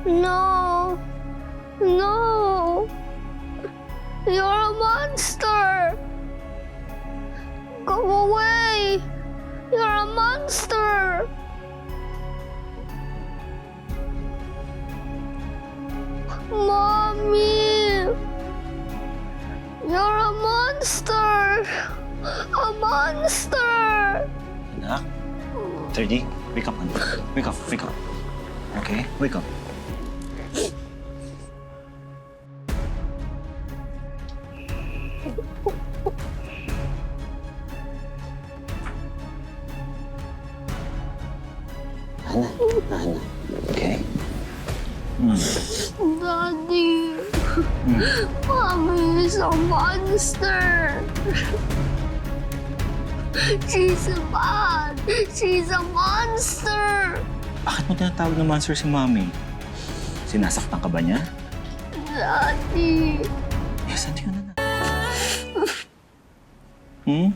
No! No! You're a monster! Go away! You're a monster! Mommy! You're a monster! A monster! Anak? 30? Wake up, anak. Wake up, wake up. Okay? Wake up. Ana. Okay? Daddy! Mommy is a monster! She's bad! She's a monster! Bakit mo tinatawag na monster si Mommy? Sinasaktan ka ba niya? Daddy! Yes, hindi ka na. Hmm?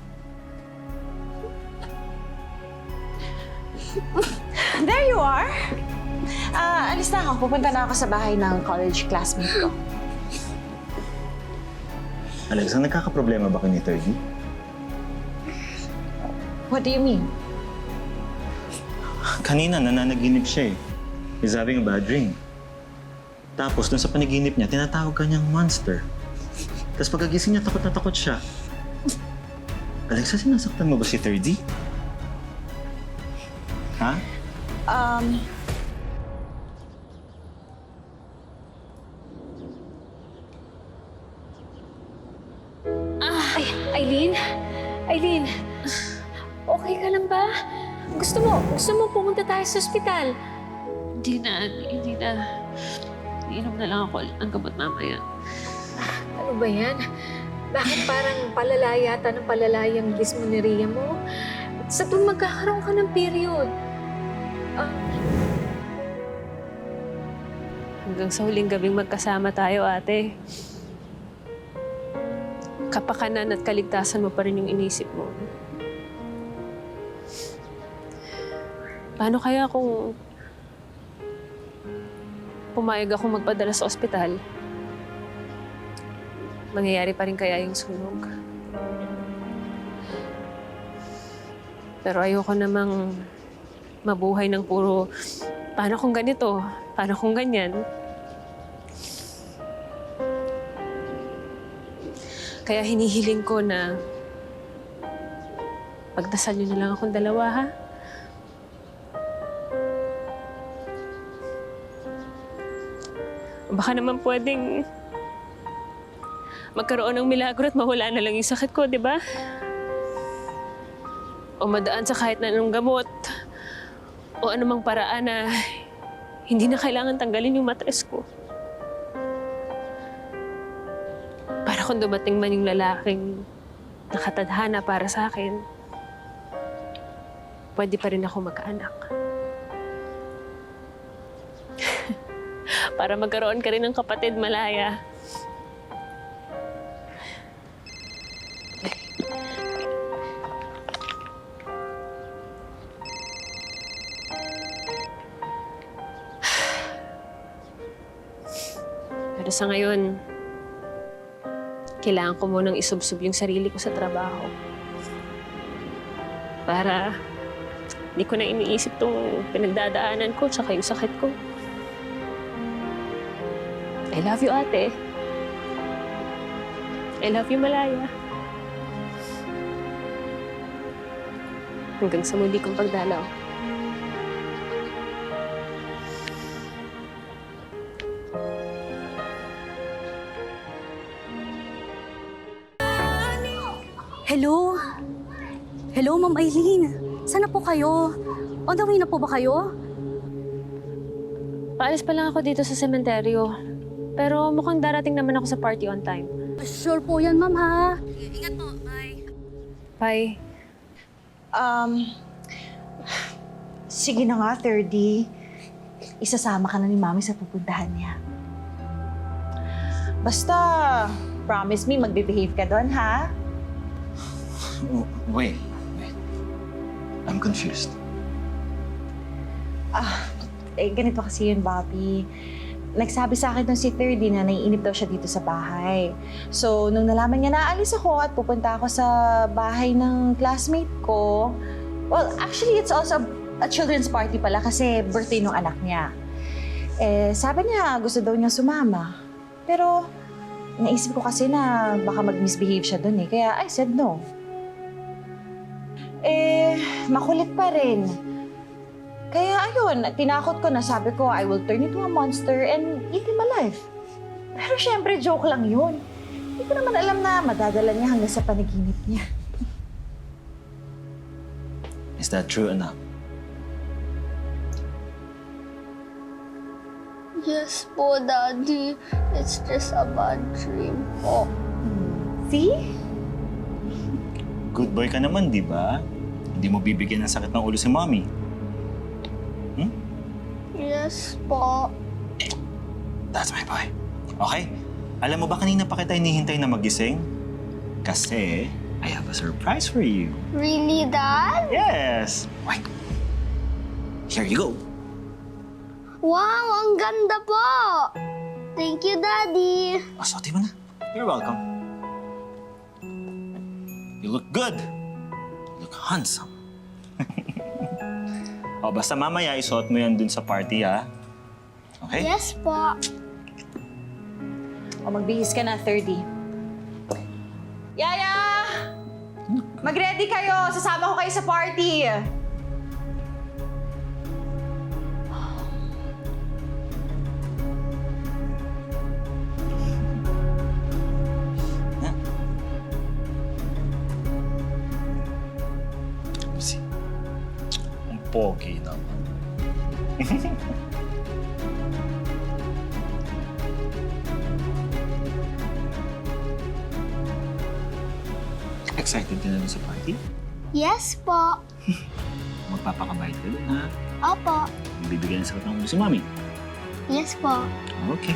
There you are! Alis na ako. Pupunta na ako sa bahay ng college classmate ko. Alexa, nagkakaproblema ba kayo ni 30? What do you mean? Kanina, nananaginip siya eh. He's having a bad dream. Tapos, dun sa panaginip niya, tinatawag ka niyang monster. Tapos pagkagising niya, takot na takot siya. Alexa, sinasaktan mo ba si 30? Ha? Eileen? Eileen? Okay ka lang ba? Gusto mo pumunta tayo sa ospital? Hindi na. Iinom na lang ako ng gamot mamaya. Ano ba yan? Bakit parang palala yata ng palala yung dysmenorrhea mo? Sa tuwing magkakaroon ka ng period. Hanggang sa huling gabing magkasama tayo, ate. Kapakanan at kaligtasan mo pa rin yung inisip mo. Paano kaya kung pumayag ako magpadala sa ospital? Mangyayari pa rin kaya yung sunog? Pero ayoko namang mabuhay ng puro, paano kung ganito? Paano kung ganyan? Kaya hinihiling ko na pagdasal niyo na lang akong dalawa, ha? Baka naman pwedeng magkaroon ng milagro at mawala na lang yung sakit ko, di ba? O madaan sa kahit na anong gamot o anumang paraan na hindi na kailangan tanggalin yung matres ko. Para kung dumating man yung lalaking nakatadhana para sa akin, pwede pa rin ako magkaanak. Para magkaroon ka rin ng kapatid, Malaya. Pero sa ngayon, kailangan ko munang isubsob yung sarili ko sa trabaho. Para hindi ko na iniisip tong pinagdadaanan ko tsaka yung sakit ko. I love you, ate. I love you, Malaya. Hanggang sa muli kong pagdalaw. Hello? Hello, Ma'am Eileen. Saan na po kayo? On the way na po ba kayo? Paalis pa lang ako dito sa sementeryo. Pero mukhang darating naman ako sa party on time. Sure po yan, Ma'am, ha? Ingat po. Bye. Bye. Sige na nga, 30. Isasama ka na ni Mami sa pupuntahan niya. Basta, promise me, magbe-behave ka doon, ha? Wait. I'm confused. ganito kasi yun, Bobby. Nagsabi sa akin nung si 30 na naiinip daw siya dito sa bahay. So, nung nalaman niya na aalis ako at pupunta ako sa bahay ng classmate ko, well, actually, it's also a children's party pala kasi birthday nung anak niya. Sabi niya gusto daw niya sumama. Pero, naisip ko kasi na baka mag-misbehave siya dun kaya I said no. Makulit pa rin. Kaya ayun, tinakot ko na sabi ko, I will turn into a monster and eat him alive. Pero syempre, joke lang yun. Hindi ko naman alam na madadala niya hanggang sa panaginip niya. Is that true, anak? Yes po, Daddy. It's just a bad dream po. See? Good boy ka naman, di ba? Hindi mo bibigyan ng sakit ng ulo si Mommy. Yes po. That's my boy. Okay? Alam mo ba kanina pa kita hinihintay na magising? Kasi I have a surprise for you. Really, Dad? Yes! Wait. Here you go. Wow, ang ganda po! Thank you, Daddy. O, suotin mo na. You're welcome. You look good. You look handsome. O, basta mamaya isuot mo yan dun sa party, ha? Okay? Yes po. O magbihis ka na, 30. Yaya! Mag-ready kayo! Sasama ko kayo sa party! Si. Ang pogi naman. Excited ka na dun sa party? Yes po. Magpapakabayad ka dun, ha? Opo. Bibigyan ng sakit ng ulo si Mommy. Yes po. Okay.